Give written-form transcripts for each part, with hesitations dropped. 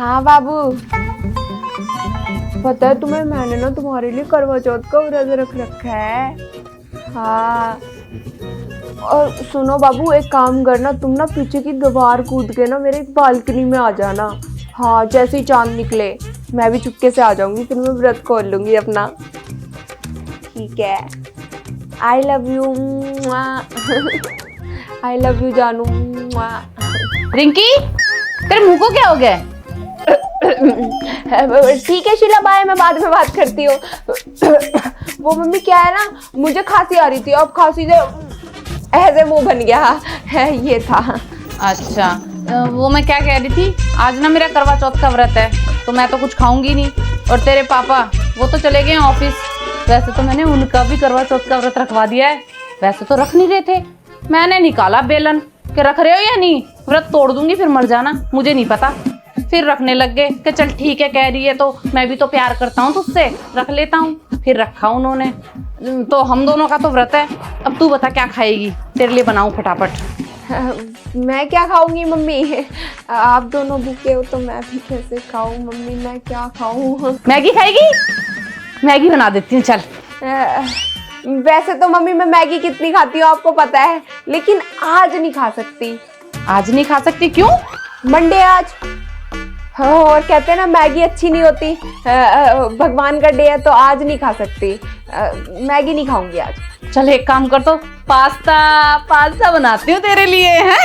हाँ बाबू, पता है तुम्हें, मैंने ना तुम्हारे लिए करवा चौथ का व्रत रख रखा है। हाँ, और सुनो बाबू, एक काम करना, तुम ना पीछे की दीवार कूद के ना मेरे बालकनी में आ जाना। हाँ, जैसे ही चांद निकले मैं भी चुपके से आ जाऊंगी, फिर मैं व्रत खोल लूंगी अपना। ठीक है। I love you. I love you जानू। रिंकी, तेरे मुंह को क्या हो गया? ठीक है शीला, बाय, मैं बाद में बात करती हूँ। वो मम्मी क्या है ना, मुझे खांसी आ रही थी, अब खांसी से ऐसे मुंह बन गया है, ये था। अच्छा, वो मैं क्या कह रही थी, आज ना मेरा करवा चौथ का व्रत है, तो मैं तो कुछ खाऊंगी नहीं। और तेरे पापा वो तो चले गए ऑफिस। वैसे तो मैंने उनका भी करवा चौथ का व्रत रखवा दिया है। वैसे तो रख नहीं रहे थे, मैंने निकाला बेलन कि रख रहे हो या नहीं, व्रत तोड़ दूंगी फिर मर जाना, मुझे नहीं पता। फिर रखने लग गए कि चल ठीक है, कह रही है तो मैं भी तो प्यार करता हूँ तुझसे, रख लेता हूँ। फिर रखा उन्होंने, तो हम दोनों का तो व्रत है। अब तू बता क्या खाएगी, तेरे लिए बनाऊँ फटाफट। मैं क्या खाऊंगी मम्मी, आप दोनों भूखे हो तो मैं भी कैसे खाऊं मम्मी, मैं क्या खाऊं? मैगी खाएगी? मैगी बना देती हूँ, चल। वैसे तो मम्मी मैं मैगी कितनी खाती हूँ आपको पता है, लेकिन आज नहीं खा सकती। आज नहीं खा सकती? क्यों? मंडे आज। हाँ, और कहते हैं ना मैगी अच्छी नहीं होती, भगवान का डे है, तो आज नहीं खा सकती। मैगी नहीं खाऊंगी आज। चल एक काम कर, तो पास्ता बनाती हूँ तेरे लिए, है?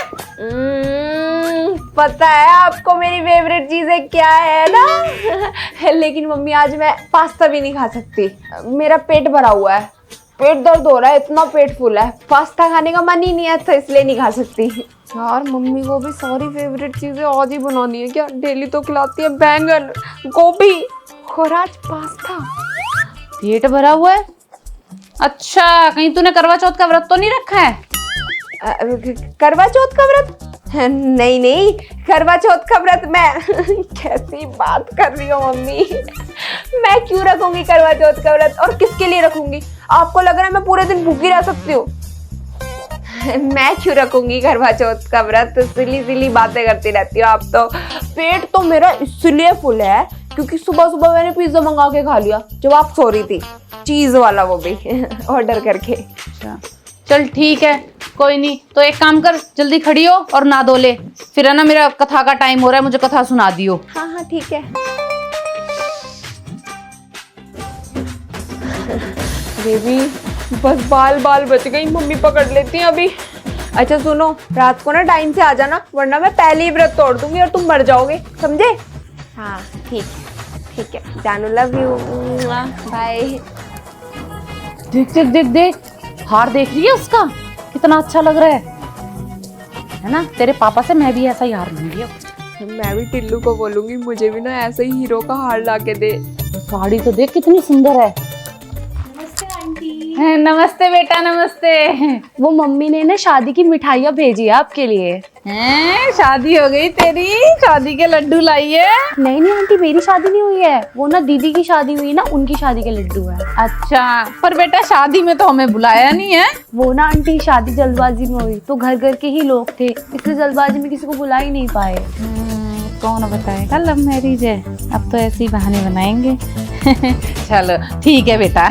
पता है आपको मेरी फेवरेट चीजें क्या है ना। लेकिन मम्मी आज मैं पास्ता भी नहीं खा सकती, मेरा पेट भरा हुआ है, पेट दर्द हो रहा है, इतना पेट फुल है, पास्ता खाने का मन ही नहीं है, तो इसलिए नहीं खा सकती। यार मम्मी को भी सारी फेवरेट चीजें आज ही बनानी है क्या? डेली तो खिलाती है बैंगन, गोभी, और आज पास्ता। पेट भरा हुआ है? अच्छा, कहीं तूने करवा चौथ का व्रत तो नहीं रखा है? करवा चौथ का व्रत? नहीं नहीं, करवा चौथ का व्रत मैं कैसी बात कर रही हो मम्मी, मैं क्यों रखूंगी करवा चौथ का व्रत, और किसके लिए रखूंगी? आपको लग रहा है मैं पूरे दिन भूखी रह सकती हूँ? मैं क्यों रखूंगी करवा चौथ का व्रत, सिली सिली बातें करती रहती हो आप तो। पेट तो मेरा इसलिए फुल है क्योंकि सुबह सुबह मैंने पिज्जा मंगा के खा लिया जब आप सो रही थी, चीज वाला, वो भी ऑर्डर करके। अच्छा चल ठीक है, कोई नहीं, तो एक काम कर, जल्दी खड़ी हो और नहा धो ले, फिर है ना मेरा कथा का टाइम हो रहा है, मुझे कथा सुना दियो। हाँ हाँ ठीक है। बेबी बस बाल बच गई, मम्मी पकड़ लेती है अभी। अच्छा सुनो, रात को ना टाइम से आ जाना, वरना मैं पहले ही व्रत तोड़ दूंगी और तुम मर जाओगे, समझे? हाँ ठीक है जानू, लव यू, बाय। देख देख देख देख, हार देख रही है उसका, कितना अच्छा लग रहा है ना? तेरे पापा से मैं भी ऐसा ही हार लूंगी अब। मैं भी टिल्लू को बोलूंगी मुझे भी ना ऐसे ही हीरो का हार ला के दे। साड़ी तो देख कितनी सुंदर है। नमस्ते आंटी। नमस्ते बेटा, नमस्ते। वो मम्मी ने ना शादी की मिठाइयाँ भेजी है आपके लिए। हैं, शादी हो गई तेरी? शादी के लड्डू लाई है? नहीं आंटी, मेरी शादी नहीं हुई है, वो ना दीदी की शादी हुई ना, उनकी शादी के लड्डू है। अच्छा, पर बेटा शादी में तो हमें बुलाया नहीं है। वो ना आंटी शादी जल्दबाजी में हुई, तो घर घर के ही लोग थे, इसलिए जल्दबाजी में किसी को बुला ही नहीं पाए। कौन बताएगा, लव मैरिज है, अब तो ऐसे ही बहाने बनाएंगे। चलो ठीक है बेटा।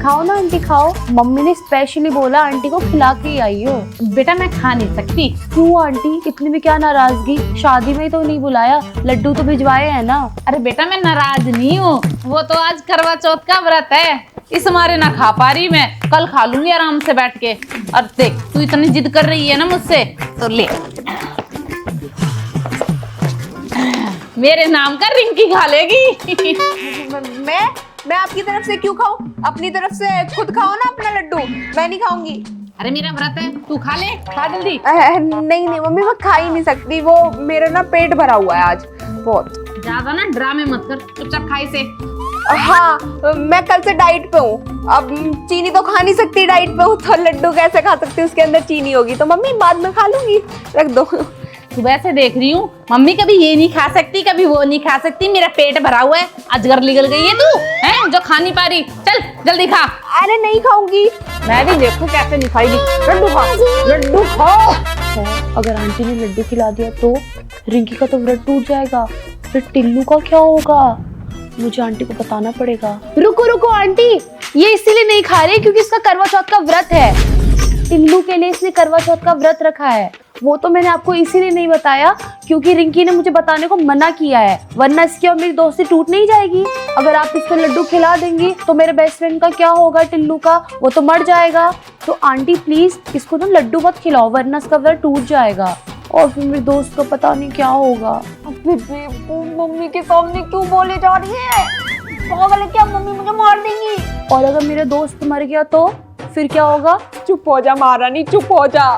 खाओ ना आंटी खाओ, मम्मी ने स्पेशली बोला आंटी को खिला के ही आई हो। बेटा मैं खा नहीं सकती। क्यों आंटी, इतनी भी क्या नाराजगी, शादी में तो नहीं बुलाया, लड्डू तो भिजवाए हैं ना। अरे बेटा मैं नाराज नहीं हूँ, वो तो आज करवा चौथ का व्रत है, इस मारे ना खा पा रही मैं, कल खा लूंगी आराम से बैठ के। और देख तू इतनी जिद कर रही है ना मुझसे, तो ले मेरे नाम का रिंकी खा लेगी। मैं आपकी तरफ से क्यों खाऊं? अपनी तरफ से खुद खाओ ना अपना लड्डू, मैं नहीं खाऊंगी। अरे मेरा व्रत है, तू खा ले, खा जल्दी। नहीं मम्मी, मैं खा ही नहीं सकती, वो मेरा ना पेट भरा हुआ है आज बहुत। ज्यादा ना ड्रामे मत कर, चुपचाप खाई से। हाँ, मैं कल से डाइट पे हूँ, अब चीनी तो खा नहीं सकती, डाइट पे हूँ, तो लड्डू कैसे खा सकती हूँ, उसके अंदर चीनी होगी, तो मम्मी बाद में खा लूंगी, रख दो। सुबह से देख रही हूँ, मम्मी कभी ये नहीं खा सकती, कभी वो नहीं खा सकती, मेरा पेट भरा हुआ है, अजगर निकल गई है तू, हैं जो खा नहीं पा रही, चल जल्दी खा। अरे नहीं खाऊंगी, मैं भी देखूं कैसे नहीं खाएगी। लड्डू खा, लड्डू खाओ। अगर आंटी ने लड्डू खिला दिया तो रिंकी का तो व्रत टूट जाएगा, फिर टिल्लू का क्या होगा? मुझे आंटी को बताना पड़ेगा। रुको रुको आंटी, ये इसीलिए नहीं खा रही क्योंकि इसका करवा चौथ का व्रत है। टिल्लू के लिए इसने करवा चौथ का व्रत रखा है। वो तो मैंने आपको इसीलिए नहीं बताया क्योंकि रिंकी ने मुझे बताने को मना किया है, वरना इसकी और मेरी दोस्ती टूट नहीं जाएगी। अगर आप इसको लड्डू खिला देंगी तो मेरे बेस्ट फ्रेंड का क्या होगा? टिल्लू का, वो तो मर जाएगा। तो आंटी प्लीज इसको ना लड्डू मत खिलाओ, वरना इसका व्रत टूट जाएगा और फिर मेरे दोस्त को पता नहीं क्या होगा। मम्मी के सामने क्यों बोले जा रही है? पागल है क्या? मम्मी मुझे मार देंगी। और अगर मेरा दोस्त मर गया तो फिर क्या होगा? चुप हो जा महारानी, चुप हो जा।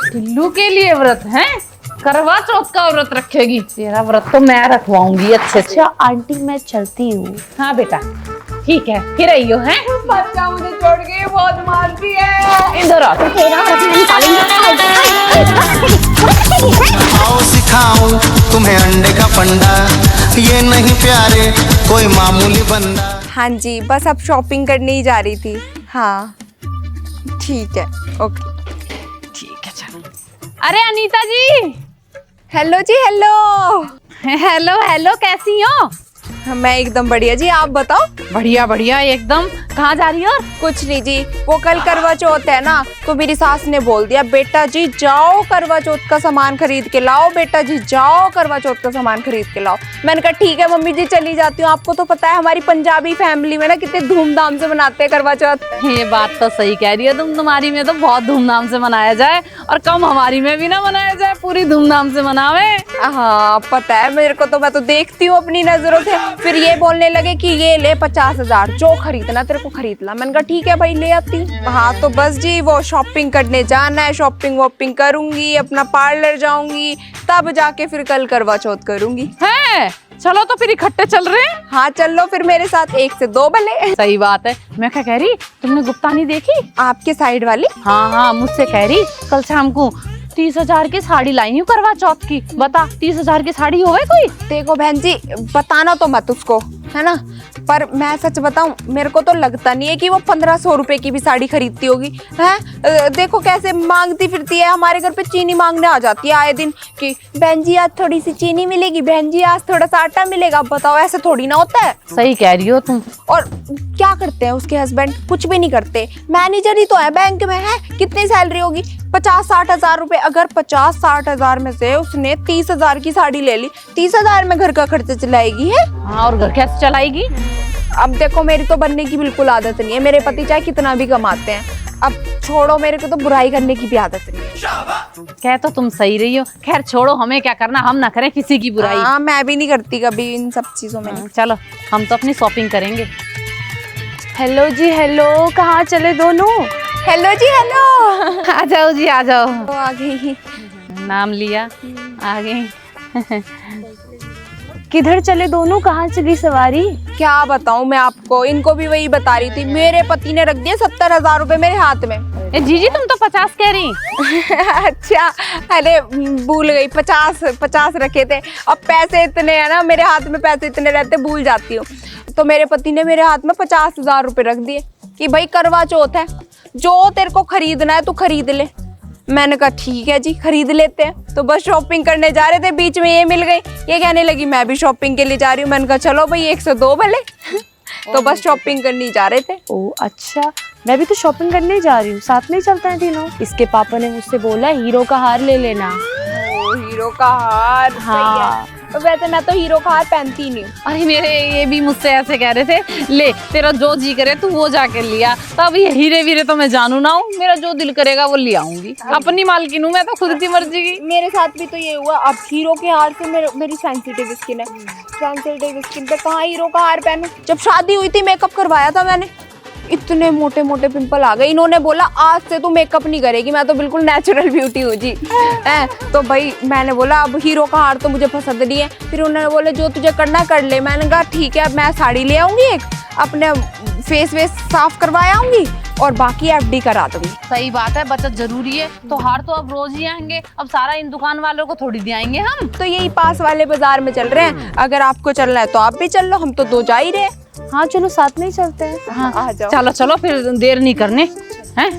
टिल्लू के लिए व्रत है? करवा चौथ का व्रत रखेगी? तेरा व्रत तो मैं रखवाऊंगी अच्छे से। अच्छा आंटी मैं चलती हूँ। हाँ बेटा ठीक है, फिर आइयो है। बच्चा मुझे छोड़ के बहुत मारती है। इधर आ। आओ सिखाऊं तुम्हें अंडे का पंडा, ये नहीं प्यारे कोई मामूली बंदा। हाँ जी, बस अब शॉपिंग करने ही जा रही थी। हाँ ठीक है, ओके ठीक है चलो। अरे अनीता जी। हेलो जी, हेलो। हेलो हेलो, कैसी हो? मैं एकदम बढ़िया जी, आप बताओ। बढ़िया बढ़िया एकदम। कहाँ जा रही हो? कुछ नहीं जी, वो कल करवा चौथ है ना, तो मेरी सास ने बोल दिया बेटा जी जाओ करवा चौथ का सामान खरीद के लाओ, बेटा जी जाओ करवा चौथ का सामान खरीद के लाओ। मैंने कहा ठीक है मम्मी जी चली जाती हूँ। आपको तो पता है हमारी पंजाबी फैमिली में ना कितने धूमधाम से मनाते हैं करवा चौथ। ये बात तो सही कह रही है तुम, तुम्हारी में तो बहुत धूमधाम से मनाया जाए और कम हमारी में भी ना मनाया जाए, पूरी धूमधाम से मनावे। हाँ पता है मेरे को, तो मैं तो देखती हूँ अपनी नजरों से। फिर ये बोलने लगे कि ये ले 50,000, जो खरीदना तेरे को खरीद ला। मैंने कहा ठीक है भाई ले आती हूँ। हाँ तो बस जी वो शॉपिंग करने जाना है, शॉपिंग वॉपिंग करूंगी, अपना पार्लर जाऊंगी, तब जाके फिर कल करवा चौथ करूंगी। है चलो तो फिर इकट्ठे चल रहे हैं। हाँ चल लो फिर मेरे साथ, 1 से 2 भले। सही बात है। मैं क्या कह रही, तुमने गुप्तानी देखी? आपके साइड वाली? हाँ हाँ, मुझसे कह रही कल शाम को 30,000 की साड़ी लाई हूँ करवा चौथ की। बता 30,000 की साड़ी होवे कोई? देखो बहन जी बताना तो मत उसको, है ना, पर मैं सच बताऊं मेरे को तो लगता नहीं है कि वो 1500 रुपए की भी साड़ी खरीदती होगी। है देखो कैसे मांगती फिरती है, हमारे घर पे चीनी मांगने आ जाती है आए दिन कि बहन जी आज थोड़ी सी चीनी मिलेगी, बहन जी आज थोड़ा सा आटा मिलेगा। बताओ ऐसे थोड़ी ना होता है। सही कह रही हो तुम। और क्या करते हैं उसके हस्बैंड? कुछ भी नहीं करते, मैनेजर ही तो है बैंक में। है कितनी सैलरी होगी? 50-60 हजार रुपए। अगर 50-60 हजार में से उसने 30,000 की साड़ी ले ली, 30,000 में घर का खर्चा चलाएगी है। हाँ और घर कैसे चलाएगी? अब देखो मेरी तो बनने की बिल्कुल आदत नहीं है, मेरे पति चाहे कितना भी कमाते हैं। अब छोड़ो, मेरे को तो बुराई करने की भी आदत नहीं है। कह तो तुम सही रही हो। खैर छोड़ो, हमें क्या करना, हम ना करें किसी की बुराई। हाँ मैं भी नहीं करती कभी इन सब चीजों में। चलो हम तो अपनी शॉपिंग करेंगे। हेलो जी हेलो, कहाँ चले दोनों? हेलो जी हेलो। आ जाओ जी आ जाओ। तो आ गई। नाम लिया आ गई। किधर चले दोनों? कहाँ चली सवारी? क्या बताऊं मैं आपको, इनको भी वही बता रही थी। मेरे पति ने रख दिए 70,000 रुपए मेरे हाथ में। जीजी तुम तो 50 कह रही। अच्छा अरे भूल गई, 50 रखे थे। अब पैसे इतने हैं ना मेरे हाथ में, पैसे इतने रहते भूल जाती हूँ। तो मेरे पति ने मेरे हाथ में 50,000 रुपए रख दिए कि भाई करवा चौथ है, जो तेरे को खरीदना है तू खरीद ले। मैंने कहा ठीक है जी खरीद लेते हैं। तो बस शॉपिंग करने जा रहे थे, बीच में ये मिल गई, ये कहने लगी मैं भी शॉपिंग के लिए जा रही हूँ। मैंने कहा चलो भाई 1 से 2 भले। तो बस शॉपिंग करने जा रहे थे। ओ अच्छा, मैं भी तो शॉपिंग करने जा रही हूँ, साथ में ही चलते हैं तीनों। इसके पापा ने मुझसे बोला हीरो का हार ले लेना। ओ हीरो का हार, हाँ। तो वैसे मैं तो हीरो का हार पहनती नहीं हूँ। अरे मेरे ये भी मुझसे ऐसे कह रहे थे, ले तेरा जो जी करे तू वो जाके लिया। तब ये हीरे वीरे तो मैं जानू ना हूँ, मेरा जो दिल करेगा वो ले आऊंगी। अपनी मालकिन हूँ मैं तो, खुद की मर्जी की। मेरे साथ भी तो ये हुआ। अब हीरो के हार से मेरी सेंसिटिव स्किन है, सेंसिटिव स्किन पे कहाँ हीरो का हार पहनूं। जब शादी हुई थी मेकअप करवाया था मैंने, इतने मोटे मोटे पिंपल आ गए। इन्होंने बोला आज से तू मेकअप नहीं करेगी, मैं तो बिल्कुल नेचुरल ब्यूटी हूँ जी। तो भाई मैंने बोला अब हीरो का हार तो मुझे पसंद नहीं है। फिर उन्होंने बोले जो तुझे करना कर ले। मैंने कहा ठीक है, अब मैं साड़ी ले आऊंगी, एक अपने फेस वेस साफ करवाया आऊंगी और बाकी FD करा दूंगी। सही बात है, बचत जरूरी है। तो हार तो अब रोज ही आएंगे, अब सारा इन दुकान वालों को थोड़ी दिखाएंगे हम। तो यही पास वाले बाजार में चल रहे हैं, अगर आपको चलना है तो आप भी चल लो, हम तो 2 जा ही रहे हैं। हाँ चलो साथ में ही चलते हैं। हाँ आ जाओ। चलो चलो फिर देर नहीं करने हैं।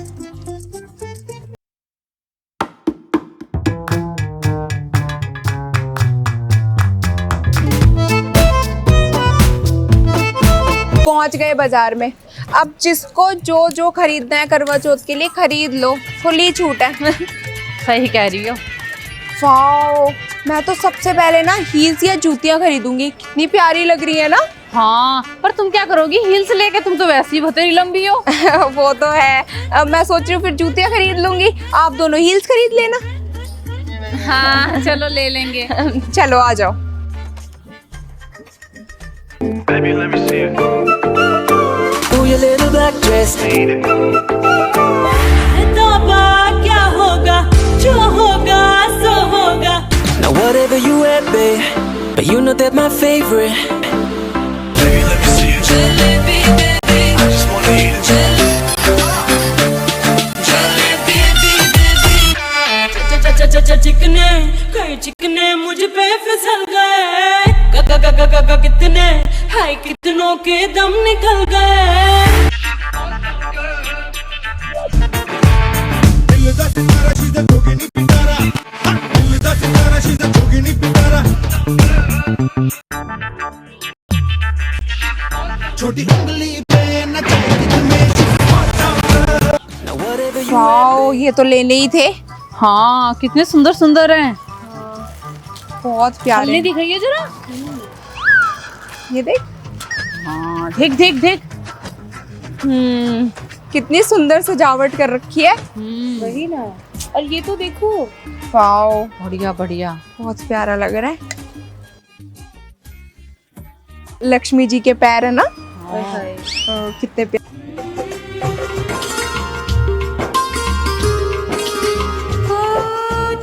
पहुंच गए बाजार में। अब जिसको जो जो खरीदना है करवा चौथ के लिए खरीद लो, खुली छूट है। सही कह रही हो। वाओ, मैं तो सबसे पहले ना हील्स या जूतियां खरीदूंगी, कितनी प्यारी लग रही है ना। हाँ, पर तुम क्या करोगी हील्स लेके? तुम तो वैसे ही बतेरी लंबी हो। वो तो है। अब मैं सोच रही हूँ फिर जूतियां खरीद लूंगी, आप दोनों हील्स खरीद लेना। हाँ चलो ले लेंगे। चलो आ जाओ। Baby, let me see it. Ooh, your little black dress. तौबा क्या होगा, जो होगा सो होगा। Now whatever you at, babe, but you know that my favorite. Baby, let me see it. Jalebi baby, I just wanna eat it. Jalebi baby. चिकने कई चिकने मुझ पे फिसल गए। कितने हाय कितनों के दम निकल गए। Now whatever you वाओ, ये तो लेने ही थे, हाँ कितने सुंदर सुंदर हैं। बहुत प्यारे। हमने दिखाइए जरा। ये देख। हाँ देख देख देख। कितनी सुंदर सजावट कर रखी है। वही ना। और ये तो देखो, वाओ, बढ़िया बढ़िया। बहुत प्यारा लग रहा है। लक्ष्मी जी के पैर है ना। कितने प्यारे।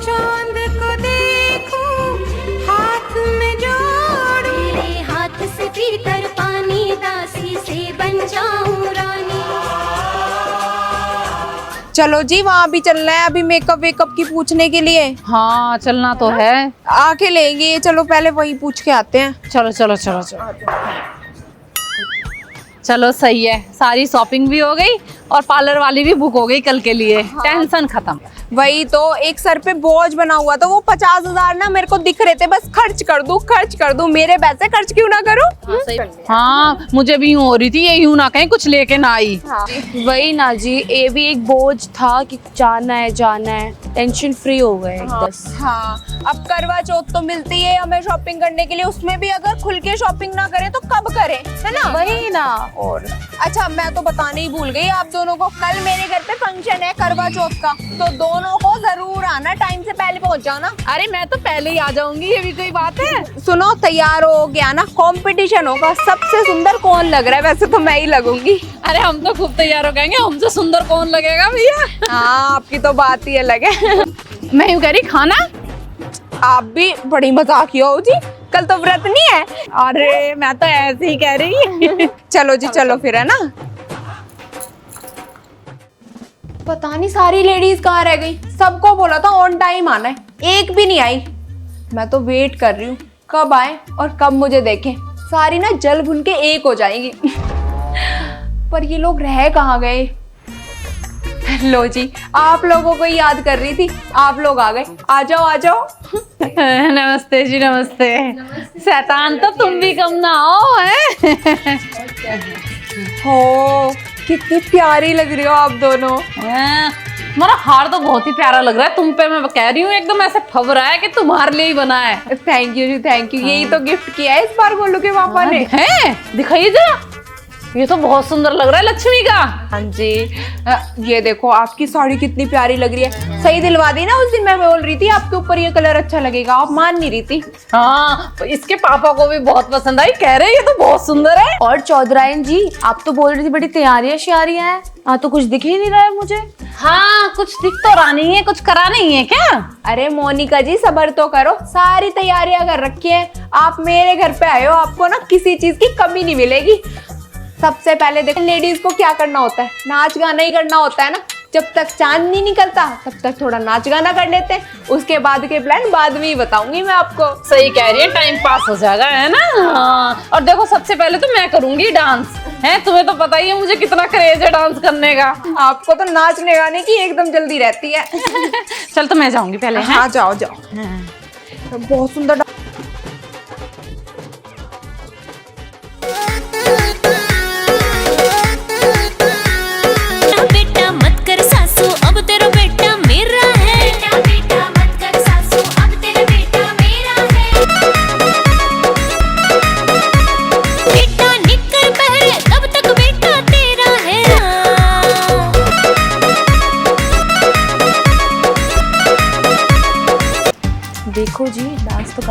चांद को देखूं, हाथ में जोड़ूं, तेरे हाथ से पीकर पानी, दासी से बन जाऊं रानी। चलो जी, वहाँ भी चलना है अभी मेकअप वेकअप की पूछने के लिए। हाँ चलना तो है। आके लेंगे, चलो पहले वही पूछ के आते हैं। चलो चलो चलो चलो। चलो सही है, सारी शॉपिंग भी हो गई और पार्लर वाली भी बुक हो गई कल के लिए। टेंशन खत्म। वही तो, एक सर पे बोझ बना हुआ था, वो 50,000 ना मेरे को दिख रहे थे, बस खर्च कर दूं। मेरे पैसे खर्च क्यों ना करूं? हाँ मुझे भी यूं हो रही थी, ये यूं ना कहीं कुछ लेके ना आई। वही ना जी, ये भी एक बोझ था कि जाना है, टेंशन फ्री हो गए बस। हाँ, अब करवा चौथ तो मिलती है हमें शॉपिंग करने के लिए, उसमें भी अगर खुल के शॉपिंग ना करें तो कब करें, है ना? वही ना। और अच्छा, मैं तो बताने ही भूल गई आप दोनों को, कल मेरे घर पे फंक्शन है करवा चौथ का, तो दोनों को जरूर आना, टाइम से पहले पहुंच जाना। अरे मैं तो पहले ही आ जाऊंगी, ये भी कोई बात है? सुनो, तैयार हो गया ना? कंपटीशन होगा, सबसे सुंदर कौन लग रहा है, वैसे तो मैं ही लगूंगी। अरे हम तो खूब तैयार हो गएंगे, हमसे सुंदर कौन लगेगा भैया। हाँ, आपकी तो बात ही अलग है। मैं यूं कह रही, खाना? आप भी बड़ी मजाकिया हो जी, कल तो व्रत नहीं है। अरे मैं तो ऐसे ही कह रही। चलो जी चलो फिर, है ना? पता नहीं सारी लेडीज कहाँ रह गई, सबको बोला था ऑन टाइम आना है, एक भी नहीं आई। मैं तो वेट कर रही हूँ कब आए और कब मुझे देखें, सारी ना जल भुन के एक हो जाएंगी। पर ये लोग रह कहाँ गए? लो जी, आप लोगों को याद कर रही थी, आप लोग आ गए। आ जाओ आ जाओ। नमस्ते जी नमस्ते। शैतान तो तुम भी कम ना हो, है? हो, कितनी प्यारी लग रही हो आप दोनों। तुम्हारा हार तो बहुत ही प्यारा लग रहा है तुम पे, मैं कह रही हूँ एकदम ऐसे फब रहा है कि तुम्हारे लिए ही बना है। थैंक यू जी, थैंक यू। यही तो गिफ्ट किया है इस बार गोलू के पापा ने। है? दिखाइए जरा, ये तो बहुत सुंदर लग रहा है लक्ष्मी का। हाँ जी, ये देखो आपकी साड़ी कितनी प्यारी लग रही है। सही दिलवा दी ना, उस दिन मैं बोल रही थी आपके ऊपर ये कलर अच्छा लगेगा, आप मान नहीं रही थी। हाँ, तो इसके पापा को भी बहुत पसंद आई, कह रहे ये तो बहुत सुंदर है। और चौधरायन जी, आप तो बोल रही थी बड़ी तैयारियां श्यारियां हैं, हाँ तो कुछ दिख ही नहीं रहा है मुझे। हाँ कुछ दिख तो रहा नहीं है, कुछ करा नहीं है क्या? अरे मोनिका जी, सब्र तो करो, सारी तैयारियां कर रखी है। आप मेरे घर पे आए हो, आपको ना किसी चीज की कमी नहीं मिलेगी। सबसे पहले देखो, लेडीज को क्या करना होता है, नाच गाना ही करना होता है ना। जब तक चांद नहीं निकलता तब तक थोड़ा नाच गाना कर लेते हैं, उसके बाद के प्लान बाद में ही बताऊंगी मैं आपको। सही कह रही है, टाइम पास हो जाएगा, है ना? हाँ। और देखो सबसे पहले तो मैं करूंगी डांस, है? तुम्हें तो पता ही है मुझे कितना क्रेज है डांस करने का। आपको तो नाचने गाने की एकदम जल्दी रहती है। चल तो मैं जाऊंगी पहले। हाँ जाओ जाओ। बहुत सुंदर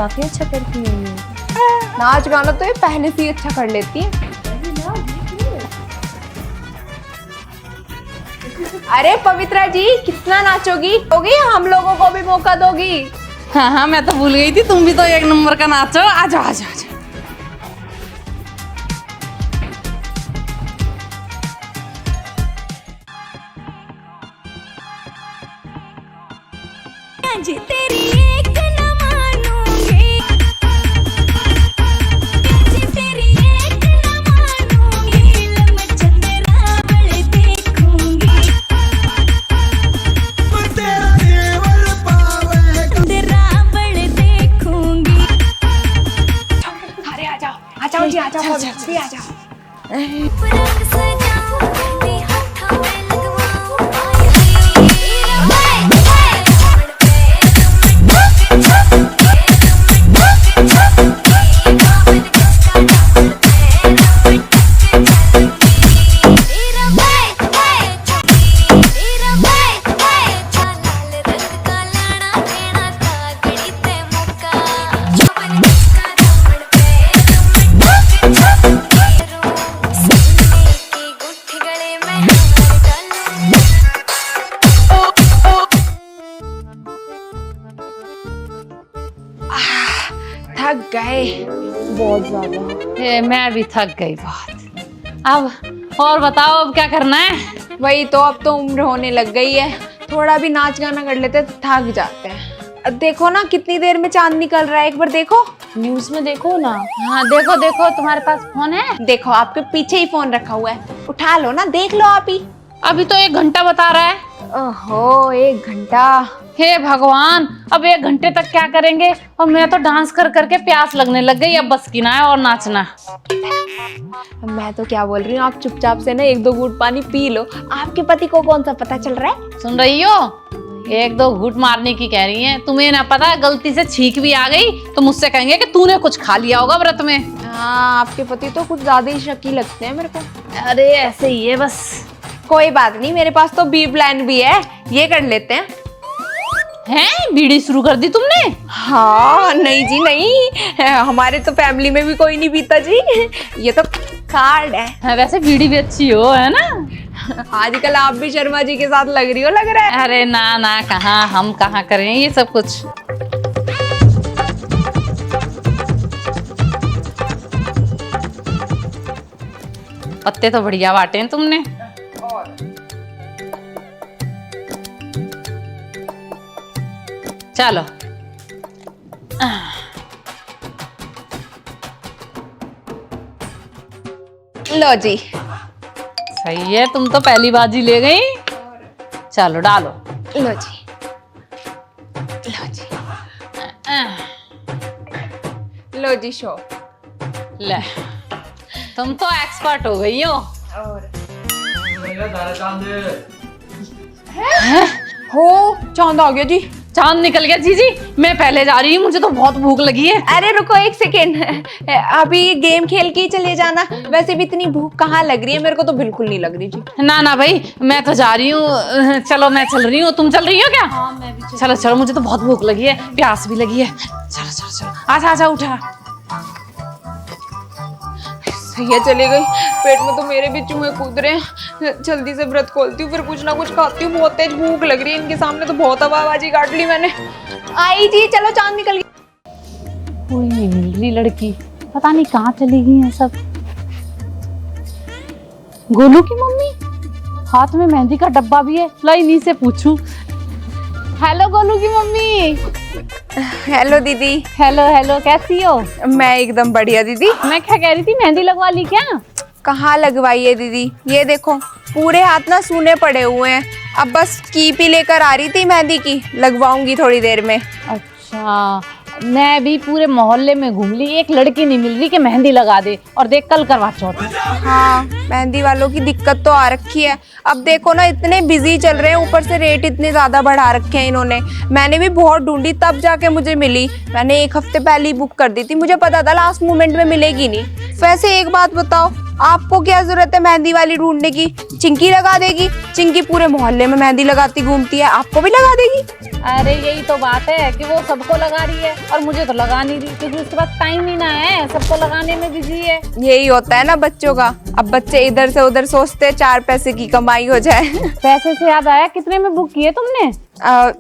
काफी अच्छा करती है ये। नाच गाना तो ये पहले से ही अच्छा कर लेती है। अरे पवित्रा जी, कितना नाचोगी? होगी, हम लोगों को भी मौका दोगी? हाँ हाँ, मैं तो भूल गई थी, तुम भी तो एक नंबर का नाचो। आ जाओ आ जाओ आ जाओ। जी तेरी एक न मानूंगी, जी तेरी एक न मानूंगी, मैं चंद्रावल देखूंगी, चंद्रावल देखूंगी। अरे आ जाओ जी, आ जाओ पवित्री, आ जाओ। रंग सजाऊंगी, हाथों में लगवाऊं आई थक गए बहुत ज्यादा। ये मैं भी थक गई बहुत। अब और बताओ, अब क्या करना है? वही तो, अब तो उम्र होने लग गई है, थोड़ा भी नाच गाना कर लेते तो थक जाते हैं। अब देखो ना कितनी देर में चांद निकल रहा है, एक बार देखो। न्यूज में देखो ना। हाँ देखो देखो, तुम्हारे पास फोन है? देखो आपके पीछे ही फोन रखा हुआ है, उठा लो ना, देख लो आप ही। अभी तो 1 घंटा बता रहा है। ओहो, 1 घंटा। हे भगवान, अब 1 घंटे तक क्या करेंगे? और मैं तो डांस कर करके प्यास लगने लग गई, अब बस की ना है और नाचना। मैं तो क्या बोल रही हूँ, आप चुपचाप से ना 1-2 घूंट पानी पी लो। आपके पति को कौन सा पता चल रहा है? सुन रही हो? 1-2 घूंट मारने की कह रही हैं। तुम्हें ना पता, गलती से छींक भी आ गई तो मुझसे कहेंगे कि तूने कुछ खा लिया होगा व्रत में। हाँ, आपके पति तो कुछ ज्यादा ही शकी लगते हैं मेरे को। अरे ऐसे ही है बस। कोई बात नहीं, मेरे पास तो बी प्लान भी है, ये कर लेते हैं। हैं, बीड़ी शुरू कर दी तुमने? हाँ, नहीं जी नहीं, हमारे तो फैमिली में भी कोई नहीं पीता जी, ये तो कार्ड है। हाँ, वैसे बीड़ी भी अच्छी हो, है ना? आजकल आप भी शर्मा जी के साथ लग रही हो, लग रहा है। अरे ना ना, कहाँ, हम कहाँ करें ये सब कुछ। पत्ते तो बढ़िया बांटे हैं तुमने। चलो। लो जी। सही है, तुम तो पहली बाजी ले गई। चलो डालो। लो जी, लो जी, लो जी, शो। ले, तुम तो एक्सपर्ट हो गई हो। हो, चांद आ गया जी। चांद निकल गया जी। मैं पहले जा रही हूँ, मुझे तो बहुत भूख लगी है। अरे रुको 1 सेकेंड, अभी गेम खेल के ही चले जाना। वैसे भी इतनी भूख कहाँ लग रही है, मेरे को तो बिल्कुल नहीं लग रही जी। ना ना भाई, मैं तो जा रही हूँ। चलो मैं चल रही हूँ, तुम चल रही हो क्या? हाँ मैं भी चलो चलो, मुझे तो बहुत भूख लगी है, प्यास भी लगी है। चलो चलो चलो, आजा आजा, उठा। सही है, चली गई। पेट में तो मेरे भी चूहे कूद रहे हैं। जल्दी से व्रत खोलती हूँ, फिर कुछ ना कुछ खाती हूँ। बहुत तेज भूख लग रही है, इनके सामने तो बहुत हवाबाजी काट ली मैंने। आई जी, चलो चांद निकल गया। कोई नहीं मिल रही लड़की, पता नहीं कहाँ चली गई है सब। गोलू की मम्मी, हाथ में मेहंदी का डब्बा भी है, ला इन्हीं से पूछूं। हेलो गोलू की मम्मी। हेलो दीदी। हेलो हेलो, कैसी हो? मैं एकदम बढ़िया दीदी। मैं क्या कह रही थी, मेहंदी लगवा ली क्या? कहाँ लगवाई है दीदी, ये देखो पूरे हाथ ना सूने पड़े हुए हैं। अब बस कीप ही लेकर आ रही थी मेहंदी की, लगवाऊंगी थोड़ी देर में। अच्छा, मैं भी पूरे मोहल्ले में घूम ली, एक लड़की नहीं मिल रही कि मेहंदी लगा दे। और देख, कल करवा चौथ है। हाँ, मेहंदी वालों की दिक्कत तो आ रखी है। अब देखो ना, इतने बिजी चल रहे हैं, ऊपर से रेट इतने ज़्यादा बढ़ा रखे हैं इन्होंने। मैंने भी बहुत ढूंढी तब जाके मुझे मिली। मैंने 1 हफ्ते पहले ही बुक कर दी थी, मुझे पता था लास्ट मोमेंट में मिलेगी नहीं। वैसे एक बात बताओ, आपको क्या जरूरत है मेहंदी वाली ढूंढने की? चिंकी लगा देगी। चिंकी पूरे मोहल्ले में मेहंदी लगाती घूमती है, आपको भी लगा देगी। अरे यही तो बात है कि वो सबको लगा रही है और मुझे तो लगा नहीं रही, क्योंकि उसके पास टाइम ही ना है, सबको लगाने में बिजी है। यही होता है ना बच्चों का। अब बच्चे इधर से उधर सोचते हैं 4 पैसे की कमाई हो जाए। पैसे से याद आया, कितने में बुक किए तुमने?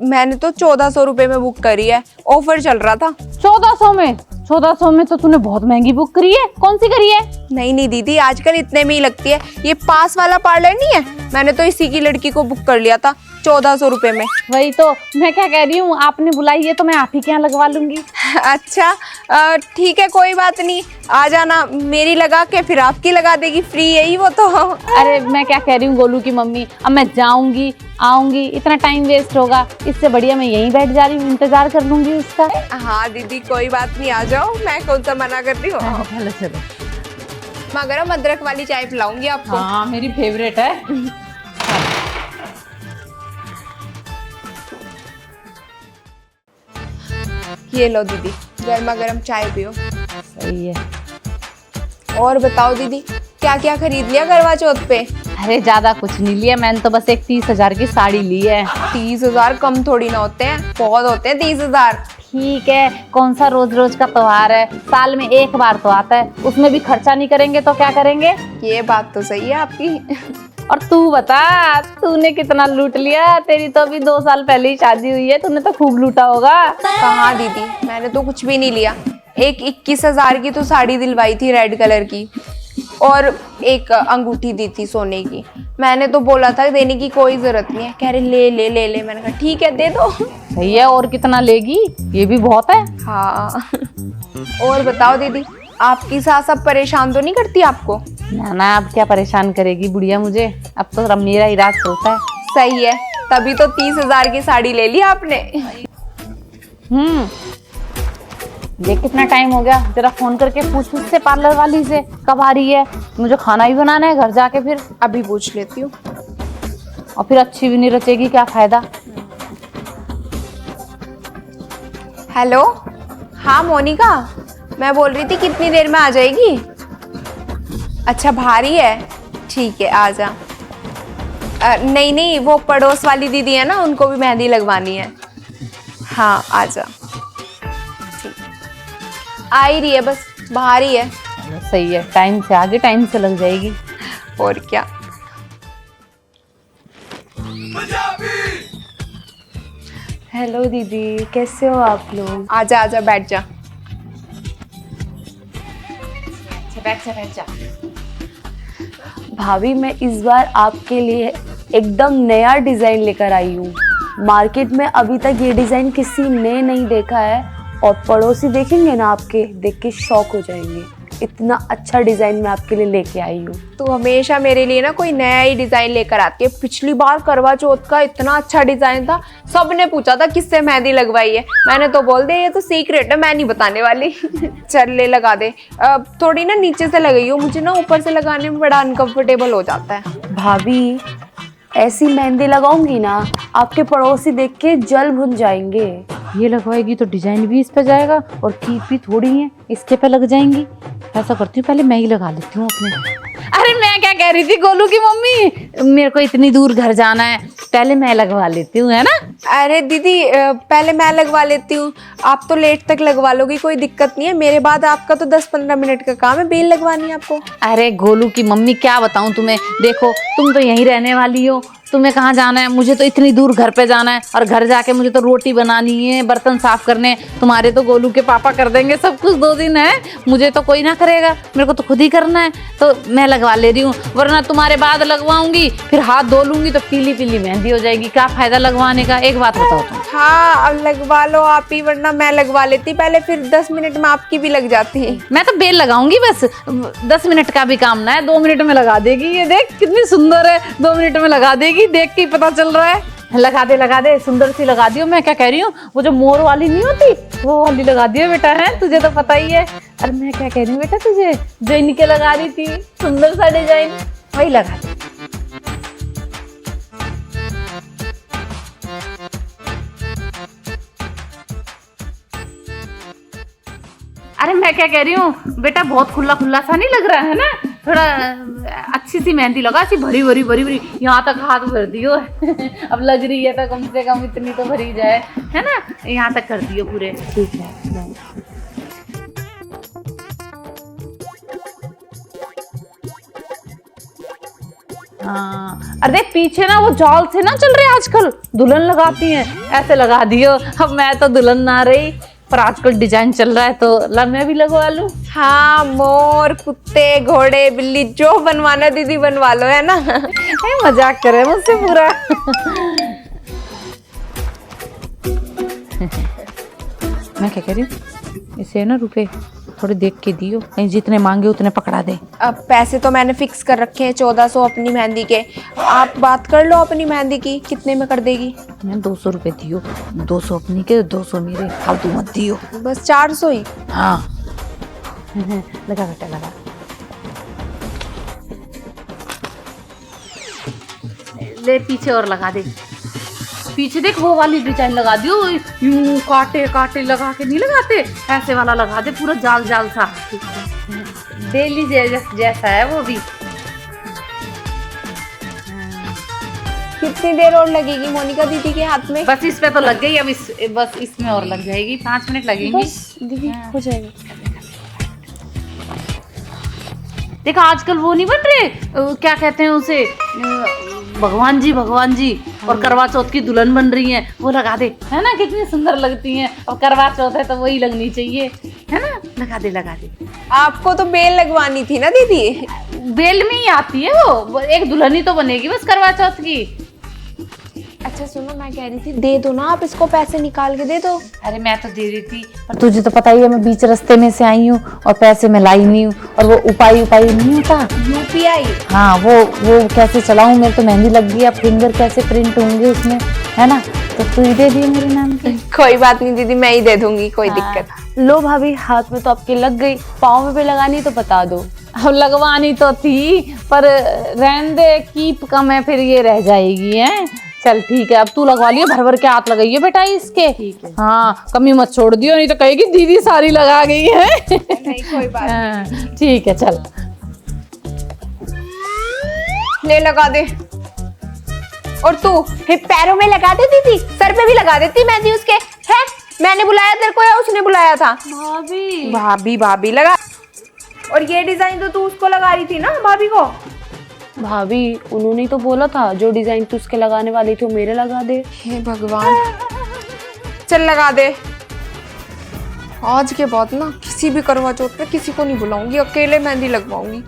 मैंने तो 1400 रुपए में बुक करी है, ऑफर चल रहा था। 1400 में? 1400 में तो तूने बहुत महंगी बुक करी है। कौन सी करी है? नहीं दीदी, आजकल इतने में ही लगती है। ये पास वाला पार्लर नहीं है, मैंने तो इसी की लड़की को बुक कर लिया था 1400 रुपए में। वही तो मैं क्या कह रही हूँ, आपने बुलाई है तो मैं आप ही के यहाँ लगवा लूंगी। अच्छा ठीक है, कोई बात नहीं, आ जाना। मेरी लगा के फिर आपकी लगा देगी, फ्री यही वो तो। अरे मैं क्या कह रही हूँ गोलू की मम्मी, अब मैं जाऊंगी आऊंगी, इतना टाइम वेस्ट होगा, इससे बढ़िया मैं यहीं बैठ जा रही हूँ, इंतजार कर लूंगी उसका। हाँ दीदी कोई बात नहीं, आ जाओ, मैं कौन सा मना कर रही हूँ। चलो चलो, मगर अदरक वाली चाय पिलाऊंगी आपको। हाँ मेरी फेवरेट है। ये लो दीदी, गर्मा गर्म चाय पियो। सही है। और बताओ दीदी, क्या क्या खरीद लिया करवा चौथ पे? अरे ज्यादा कुछ नहीं लिया मैंने, तो बस एक 30,000 की साड़ी ली है। 30,000 कम थोड़ी ना होते हैं, बहुत होते हैं 30,000। ठीक है, कौन सा रोज रोज का त्योहार है, साल में एक बार तो आता है, उसमें भी खर्चा नहीं करेंगे तो क्या करेंगे? ये बात तो सही है आपकी। और तू बता, तूने कितना लूट लिया? तेरी तो अभी 2 साल पहले ही शादी हुई है, तूने तो खूब लूटा होगा। कहाँ दीदी, मैंने तो कुछ भी नहीं लिया। एक 21,000 की तो साड़ी दिलवाई थी रेड कलर की, और एक अंगूठी दी थी सोने की। मैंने तो बोला था देने की कोई जरूरत नहीं है, कह रहे ले ले ले ले। मैंने कहा ठीक है दे दो। सही है, और कितना लेगी, ये भी बहुत है। हाँ। और बताओ दीदी, आपकी सास अब परेशान तो नहीं करती आपको? ना ना, अब क्या परेशान करेगी बुढ़िया मुझे, अब तो मेरा ही राज चलता है। सही है, तभी तो 30,000 की साड़ी ले ली आपने। देख कितना टाइम हो गया, जरा फोन करके पूछ उससे, पार्लर वाली से, कब आ रही है? मुझे खाना भी बनाना है घर जाके, फिर अभी पूछ लेती हूँ। और फिर अच्छी भी नहीं रचेगी, क्या फायदा। हेलो, हाँ मोनिका, मैं बोल रही थी कितनी देर में आ जाएगी? अच्छा भारी है, ठीक है आ जा। नहीं, वो पड़ोस वाली दीदी है ना, उनको भी मेहंदी लगवानी है। हाँ आ जा, ठीक, आ ही रही है, बस बाहर ही है। सही है, टाइम से आगे टाइम से लग जाएगी। और क्या। हेलो दीदी, कैसे हो आप लोग? आजा आजा, बैठ जा। बैठ जा। भाभी, मैं इस बार आपके लिए एकदम नया डिज़ाइन लेकर आई हूँ। मार्केट में अभी तक ये डिज़ाइन किसी ने नहीं देखा है, और पड़ोसी देखेंगे ना आपके, देख के शॉक हो जाएंगे। इतना अच्छा डिज़ाइन मैं आपके लिए लेके आई हूँ। तू हमेशा मेरे लिए ना कोई नया ही डिज़ाइन लेकर आती है। पिछली बार करवा चौथ का इतना अच्छा डिज़ाइन था, सबने पूछा था किससे मेहंदी लगवाई है। मैंने तो बोल दिया ये तो सीक्रेट है, मैं नहीं बताने वाली। चल ले लगा दे। थोड़ी ना नीचे से लगाई हो, मुझे ना ऊपर से लगाने में बड़ा अनकंफर्टेबल हो जाता है। भाभी, ऐसी मेहंदी लगाऊंगी ना, आपके पड़ोसी देख के जल भुन जाएंगे। ये लगवाएगी तो डिजाइन भी इस पे जाएगा, और कीप भी थोड़ी है, इसके पे लग जाएंगी। ऐसा करती हूँ, पहले मैं ही लगा लेती हूँ अपने। अरे मैं क्या कह रही थी गोलू की मम्मी, मेरे को इतनी दूर घर जाना है, पहले मैं लगवा लेती हूँ, है ना? अरे दीदी पहले मैं लगवा लेती हूँ, आप तो लेट तक लगवा लोगी, कोई दिक्कत नहीं है। मेरे बाद आपका तो 10-15 मिनट का काम है, बेल लगवानी है आपको। अरे गोलू की मम्मी क्या बताऊं तुम्हें, देखो तुम तो यहीं रहने वाली हो, तुम्हें कहाँ जाना है, मुझे तो इतनी दूर घर पे जाना है, और घर जाके मुझे तो रोटी बनानी है, बर्तन साफ करने। तुम्हारे तो गोलू के पापा कर देंगे सब कुछ, 2 दिन है, मुझे तो कोई ना करेगा, मेरे को तो खुद ही करना है। तो मैं लगवा ले रही हूँ, वरना तुम्हारे बाद लगवाऊंगी, फिर हाथ धो लूंगी तो पीली पीली मेहंदी हो जाएगी। क्या फायदा लगवाने का, एक बात बताओ तुम। हाँ अब लगवा लो आप ही, वरना मैं लगवा लेती पहले, फिर 10 मिनट में आपकी भी लग जाती है। मैं तो बेल लगाऊंगी बस, 10 मिनट का भी काम ना है, 2 मिनट में लगा देगी। ये देख कितनी सुंदर है, 2 मिनट में लगा देगी, देख के ही पता चल रहा है। लगा दे, सुंदर सी लगा दियो। मैं क्या कह रही हूँ, वो जो मोर वाली नहीं होती, वो वाली लगा दियो बेटा, है तुझे तो पता ही है। अरे मैं क्या कह रही हूँ बेटा तुझे, जो इनके लगा रही थी, सुंदर सा डिजाइन, वही लगा दे। अरे मैं क्या कह रही हूँ बेटा, बहुत खुला खुला सा नहीं लग रहा है ना, थोड़ा अच्छी सी मेहंदी लगा, अच्छी भरी भरी भरी भरी, यहाँ तक हाथ भर दियो। अब लग रही है तो कम से कम इतनी तो भरी जाए, है ना, यहाँ तक कर दियो पूरे। ठीक है। हाँ, अरे पीछे ना वो जाल से ना चल रहे आजकल, दुल्हन लगाती हैं, ऐसे लगा दियो। अब मैं तो दुल्हन ना रही, पर आजकल डिजाइन चल रहा है तो ला मैं भी लगवा लूं। हाँ, मोर, कुत्ते, घोड़े, बिल्ली, जो बनवाना दीदी बनवा लो, है ना। मजाक करे मुझसे पूरा। मैं क्या कह रही हूँ, इसे ना रुपए थोड़े देख के दियो, कहीं जितने मांगे उतने पकड़ा दे। अब पैसे तो मैंने फिक्स कर रखे हैं 1400 अपनी मेहंदी के। आप बात कर लो अपनी मेहंदी की, कितने में कर देगी? मैं 200 रुपए दियो, 200 अपनी के 200 मेरे, फालतू मत दियो। बस 400 ही? हाँ। लगा बेटा लगा। ले पीछे और लगा दे, पीछे देख वो वाली डिजाइन लगा दियो, यूं कांटे कांटे लगा के नहीं लगाते, ऐसे वाला लगा दे, पूरा जाल जाल सा। डेली जैसा है वो भी। कितनी देर और लगेगी मोनिका दीदी के हाथ में? बस इस पे तो लग गई, अब बस इसमें और लग जाएगी, 5 मिनट लगेंगी। दीदी हो जाएगा। देखा आजकल वो नहीं बन रहे, क्या कहते हैं उसे, भगवान जी और करवा चौथ की दुल्हन बन रही हैं, वो लगा दे, है ना, कितनी सुंदर लगती हैं। अब करवा चौथ है तो वही लगनी चाहिए, है ना, लगा दे लगा दे। आपको तो बेल लगवानी थी ना दीदी? बेल में ही आती है वो, एक दुल्हन ही तो बनेगी बस करवा चौथ की। अच्छा सुनो, मैं कह रही थी दे दो ना आप इसको, पैसे निकाल के दे दो। अरे मैं तो दे रही थी, पर तुझे तो पता ही है मैं बीच रास्ते में से आई हूँ और पैसे मैं लाई नहीं हूँ, और वो उपाय नहीं होता UPI? हाँ, वो कैसे चलाऊं, मेरे तो मेहंदी लग गई, अब फिंगर कैसे प्रिंट होंगे उसमें, है ना, तो तू ही दे दी मेरे नाम की। कोई बात नहीं दीदी, मैं ही दे दूंगी, कोई दिक्कत। लो भाभी, हाथ में तो आपके लग गई, पाँव में भी लगानी तो बता दो। अब लगवानी तो थी, पर रहने दे, कीप कम है, फिर ये रह जाएगी, है। चल ठीक है, अब तू लगवा लियो, भर भर के हाथ लगाइए बेटा इसके। ठीक है। हाँ, कमी मत छोड़ दियो, नहीं तो कहेगी दीदी सारी लगा गई है। नहीं कोई बात नहीं। ठीक है चल, ले लगा दे। और तू पैरों में लगा दे दीदी, सर पे भी लगा देती मेहंदी उसके। है, मैंने बुलाया तेरे को या उसने बुलाया था? भाभी भाभी लगा। और ये डिजाइन तो तू उसको लगा रही थी ना, भाभी को? भाभी उन्होंने तो बोला था जो डिजाइन तू उसके लगाने वाली थी वो मेरे लगा दे। हे भगवान, चल लगा दे। आज के बाद ना किसी भी करवा चौथ पे किसी को नहीं बुलाऊंगी, अकेले मेहंदी लगवाऊंगी।